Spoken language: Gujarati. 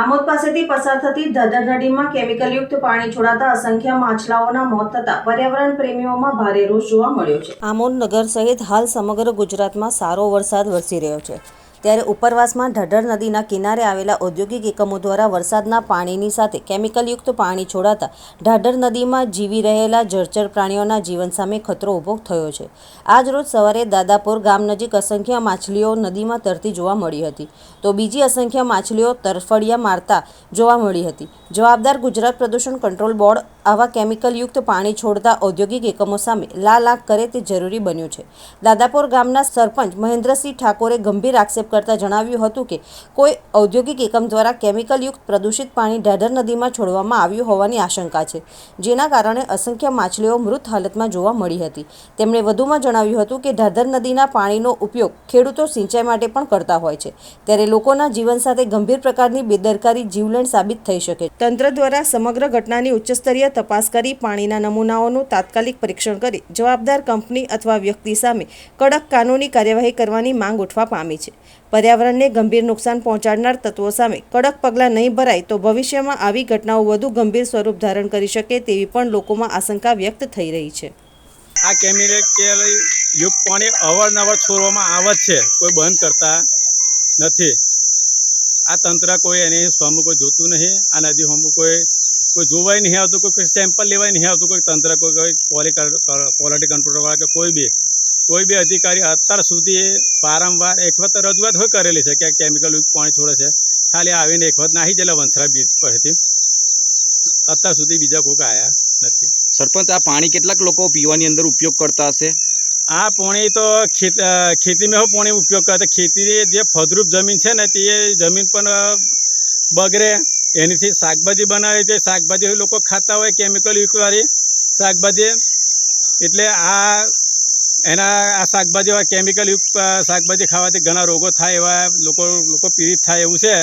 આમોદ પાસેથી પસાર થતી ધધર નદીમાં કેમિકલયુક્ત પાણી છોડાતા અસંખ્ય માછલાઓના મોત થતા પર્યાવરણ પ્રેમીઓમાં ભારે રોષ જોવા મળ્યો છે। આમોદ નગર સહિત હાલ સમગ્ર ગુજરાતમાં સારો વરસાદ વરસી રહ્યો છે, ત્યારે ઉપરવાસમાં ઢઢર નદીના કિનારે આવેલા ઔદ્યોગિક એકમો દ્વારા વરસાદના પાણીની સાથે કેમિકલયુક્ત પાણી છોડાતા ઢાઢર નદીમાં જીવી રહેલા જળચર પ્રાણીઓના જીવન સામે ખતરો ઊભો થયો છે। આજ રોજ સવારે દાદાપુર ગામ નજીક અસંખ્ય માછલીઓ નદીમાં તરતી જોવા મળી હતી, તો બીજી અસંખ્ય માછલીઓ તરફડિયા મારતા જોવા મળી હતી। જવાબદાર ગુજરાત પ્રદૂષણ કંટ્રોલ બોર્ડ આવા કેમિકલયુક્ત પાણી છોડતા ઔદ્યોગિક એકમો સામે લાલ આંખ કરે તે જરૂરી બન્યું છે। દાદાપુર ગામના સરપંચ મહેન્દ્રસિંહ ઠાકોરે ગંભીર આક્ષેપ કરતા જણાવ્યું હતું કે કોઈ ઔદ્યોગિક એકમ દ્વારા કેમિકલયુક્ત પ્રદૂષિત પાણી ઢાઢર નદીમાં છોડવામાં આવ્યું હોવાની આશંકા છે, જેના કારણે અસંખ્ય માછલીઓ મૃત હાલતમાં જોવા મળી હતી। તેમણે વધુમાં જણાવ્યું હતું કે ઢાઢર નદીના પાણીનો ઉપયોગ ખેડૂતો સિંચાઈ માટે પણ કરતા હોય છે, ત્યારે લોકોના જીવન સાથે ગંભીર પ્રકારની બેદરકારી જીવલેણ સાબિત થઈ શકે છે। તંત્ર દ્વારા સમગ્ર ઘટનાની ઉચ્ચસ્તરીય તપાસ કરી પાણીના નમૂનાઓનું તાત્કાલિક પરીક્ષણ કરી જવાબદાર કંપની અથવા વ્યક્તિ સામે કડક કાનૂની કાર્યવાહી કરવાની માંગ ઉઠવા પામી છે। પર્યાવરણને ગંભીર નુકસાન પહોંચાડનાર તત્વો સામે કડક પગલાં નહીં ભરાય તો ભવિષ્યમાં આવી ઘટનાઓ વધુ ગંભીર સ્વરૂપ ધારણ કરી શકે તેવી પણ લોકોમાં આશંકા વ્યક્ત થઈ રહી છે। આ કેમિકલ યુક્ત પાણી અવારનવાર છોડવામાં આવે જ છે, કોઈ બંધ કરતા નથી। આ તંત્ર કોઈ એની સામે કોઈ જોતું નહીં, આ નદી સામે કોઈ જોવાય નહીં આવતું, કોઈ સેમ્પલ લેવાય નહીં આવતું, કોઈ તંત્ર કોઈ ક્વોલિટી કંટ્રોલવાળા કે કોઈ બી અધિકારી અત્યાર સુધી વારંવાર એક વખત રજૂઆત હોય કરેલી છે કે કેમિકલ યુક્ત પાણી છોડે છે, ખાલી આવીને એક વખત નાહી ગયેલા વંસરા બીચ પરથી, અત્યાર સુધી બીજા કોઈ આવ્યા નથી। સરપંચ, આ પાણી કેટલાક લોકો પીવાની અંદર ઉપયોગ કરતા હશે? આ પાણી તો ખેતીમાં પાણી ઉપયોગ કરે, ખેતી જે ફળદ્રુપ જમીન છે ને તે જમીન પણ બગડે, એનાથી શાકભાજી બનાવે છે, શાકભાજી લોકો ખાતા હોય કેમિકલ યુક્તવાળી શાકભાજી, એટલે આ શાકભાજી કેમિકલ યુક્ત શાકભાજી ખાવાથી ઘણા રોગો થાય, એવા લોકો પીડિત થાય એવું છે।